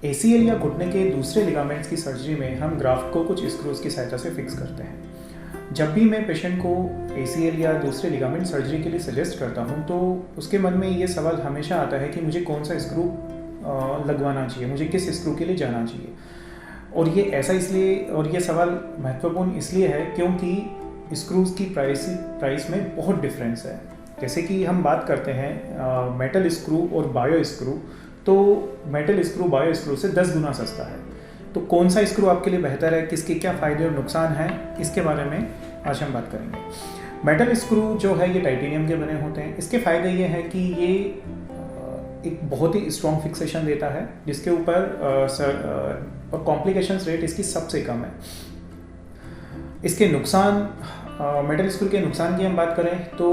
ACL या घुटने के दूसरे लिगामेंट्स की सर्जरी में हम ग्राफ्ट को कुछ स्क्रूज की सहायता से फिक्स करते हैं। जब भी मैं पेशेंट को ACL या दूसरे लिगामेंट सर्जरी के लिए सजेस्ट करता हूँ तो उसके मन में ये सवाल हमेशा आता है कि मुझे कौन सा स्क्रू लगवाना चाहिए, मुझे किस स्क्रू के लिए जाना चाहिए। और ये ऐसा इसलिए, और ये सवाल महत्वपूर्ण इसलिए है क्योंकि स्क्रूज की प्राइस में बहुत डिफरेंस है। जैसे कि हम बात करते हैं मेटल स्क्रू और बायो स्क्रू, तो मेटल स्क्रू बायो स्क्रू से 10 गुना सस्ता है। तो कौन सा स्क्रू आपके लिए बेहतर है, किसके क्या फ़ायदे और नुकसान हैं, इसके बारे में आज हम बात करेंगे। मेटल स्क्रू जो है ये टाइटेनियम के बने होते हैं। इसके फ़ायदे ये हैं कि ये एक बहुत ही स्ट्रॉन्ग फिक्सेशन देता है जिसके ऊपर और कॉम्प्लिकेशंस रेट इसकी सबसे कम है। इसके नुकसान, मेटल स्क्रू के नुकसान की हम बात करें तो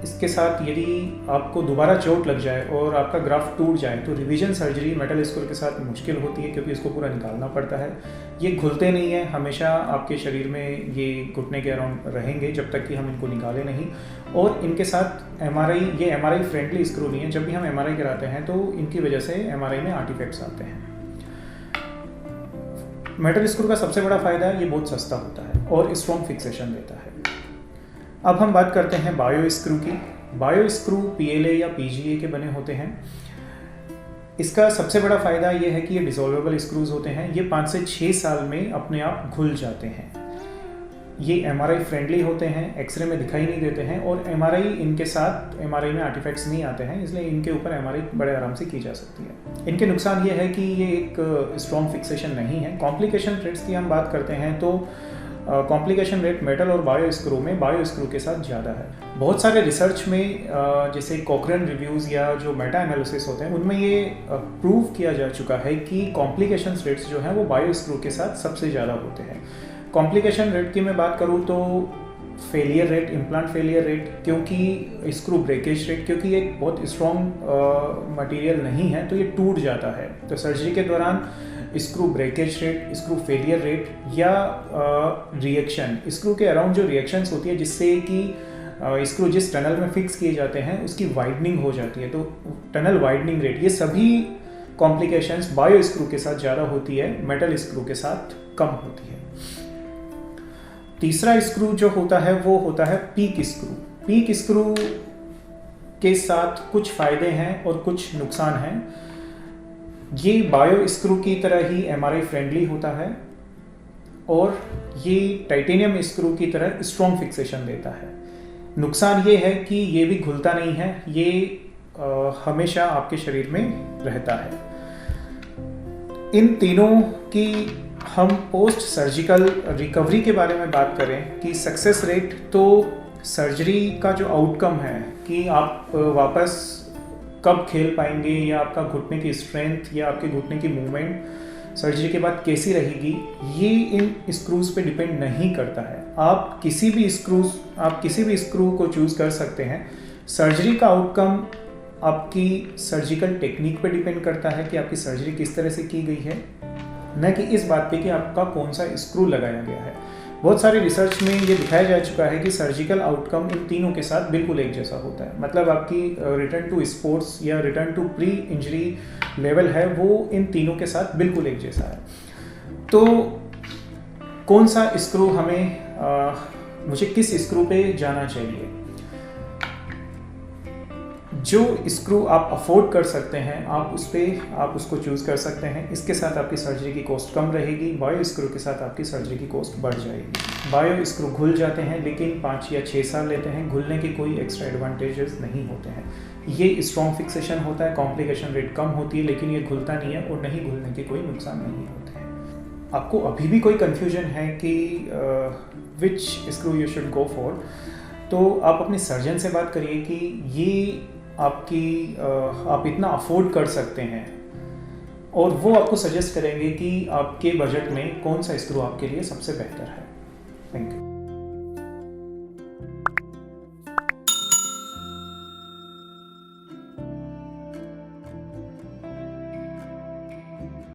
इसके साथ यदि आपको दोबारा चोट लग जाए और आपका ग्राफ्ट टूट जाए तो रिवीजन सर्जरी मेटल स्क्रू के साथ मुश्किल होती है क्योंकि इसको पूरा निकालना पड़ता है। ये घुलते नहीं हैं, हमेशा आपके शरीर में ये घुटने के अराउंड रहेंगे जब तक कि हम इनको निकालें नहीं। और इनके साथ ये MRI फ्रेंडली स्क्रू नहीं है। जब भी हम MRI कराते हैं तो इनकी वजह से MRI में आर्टिफैक्ट्स आते हैं। मेटल स्क्रू का सबसे बड़ा फ़ायदा है ये बहुत सस्ता होता है और स्ट्रॉन्ग फिक्सेशन देता है। अब हम बात करते हैं बायो स्क्रू की। बायो स्क्रू PLA या PGA के बने होते हैं। इसका सबसे बड़ा फ़ायदा ये है कि ये डिसॉल्वेबल स्क्रूज होते हैं। ये 5 से 6 साल में अपने आप घुल जाते हैं। ये MRI फ्रेंडली होते हैं, एक्सरे में दिखाई नहीं देते हैं और MRI में आर्टिफैक्ट्स नहीं आते हैं, इसलिए इनके ऊपर MRI बड़े आराम से की जा सकती है। इनके नुकसान ये है कि ये एक स्ट्रॉन्ग फिक्सेशन नहीं है। कॉम्प्लिकेशन रेट्स की हम बात करते हैं तो कॉम्प्लिकेशन रेट मेटल और बायो स्क्रू के साथ ज़्यादा है। बहुत सारे रिसर्च में जैसे कोक्रेन रिव्यूज़ या जो मेटा एनालिसिस होते हैं उनमें ये प्रूव किया जा चुका है कि कॉम्प्लिकेशन रेट्स जो हैं वो बायो स्क्रू के साथ सबसे ज़्यादा होते हैं। कॉम्प्लिकेशन रेट की मैं बात करूँ तो failure rate, implant failure rate, क्योंकि स्क्रू ब्रेकेज रेट, क्योंकि ये बहुत स्ट्रॉन्ग मटेरियल नहीं है तो ये टूट जाता है। तो सर्जरी के दौरान screw breakage rate, screw failure rate या रिएक्शन, स्क्रू के अराउंड जो रिएक्शंस होती है जिससे कि स्क्रू जिस टनल में फिक्स किए जाते हैं उसकी वाइडनिंग हो जाती है, तो टनल वाइडनिंग रेट, ये सभी कॉम्प्लिकेशंस बायो स्क्रू के साथ ज़्यादा होती है, मेटल स्क्रू के साथ कम होती है। तीसरा स्क्रू जो होता है वो होता है पीक स्क्रू। पीक स्क्रू के साथ कुछ फ़ायदे हैं और कुछ नुकसान हैं। ये बायो स्क्रू की तरह ही MRI फ्रेंडली होता है और ये टाइटेनियम स्क्रू की तरह स्ट्रॉन्ग फिक्सेशन देता है। नुकसान ये है कि ये भी घुलता नहीं है, ये हमेशा आपके शरीर में रहता है। इन तीनों की हम पोस्ट सर्जिकल रिकवरी के बारे में बात करें कि सक्सेस रेट, तो सर्जरी का जो आउटकम है कि आप वापस कब खेल पाएंगे या आपका घुटने की स्ट्रेंथ या आपके घुटने की मूवमेंट सर्जरी के बाद कैसी रहेगी, ये इन स्क्रूज पे डिपेंड नहीं करता है। आप किसी भी स्क्रू को चूज़ कर सकते हैं। सर्जरी का आउटकम आपकी सर्जिकल टेक्निक पे डिपेंड करता है कि आपकी सर्जरी किस तरह से की गई है, न कि इस बात पे कि आपका कौन सा स्क्रू लगाया गया है। बहुत सारे रिसर्च में ये दिखाया जा चुका है कि सर्जिकल आउटकम इन तीनों के साथ बिल्कुल एक जैसा होता है। मतलब आपकी रिटर्न टू स्पोर्ट्स या return to pre injury level है वो इन तीनों के साथ बिल्कुल एक जैसा है। तो कौन सा स्क्रू मुझे किस स्क्रू पे जाना चाहिए? जो स्क्रू आप अफोर्ड कर सकते हैं आप उसको चूज़ कर सकते हैं। इसके साथ आपकी सर्जरी की कॉस्ट कम रहेगी। बायो स्क्रू के साथ आपकी सर्जरी की कॉस्ट बढ़ जाएगी। बायो स्क्रू घुल जाते हैं लेकिन 5 या 6 साल लेते हैं। घुलने के कोई एक्स्ट्रा एडवांटेजेस नहीं होते हैं। ये स्ट्रॉन्ग फिक्सेशन होता है, कॉम्प्लिकेशन रेट कम होती है, लेकिन ये घुलता नहीं है और नहीं घुलने के कोई नुकसान नहीं होते हैं। आपको अभी भी कोई कन्फ्यूजन है कि which screw you should go for, तो आप अपने सर्जन से बात करिए कि ये आप इतना अफोर्ड कर सकते हैं और वो आपको सजेस्ट करेंगे कि आपके बजट में कौन सा स्क्रू आपके लिए सबसे बेहतर है। Thank you.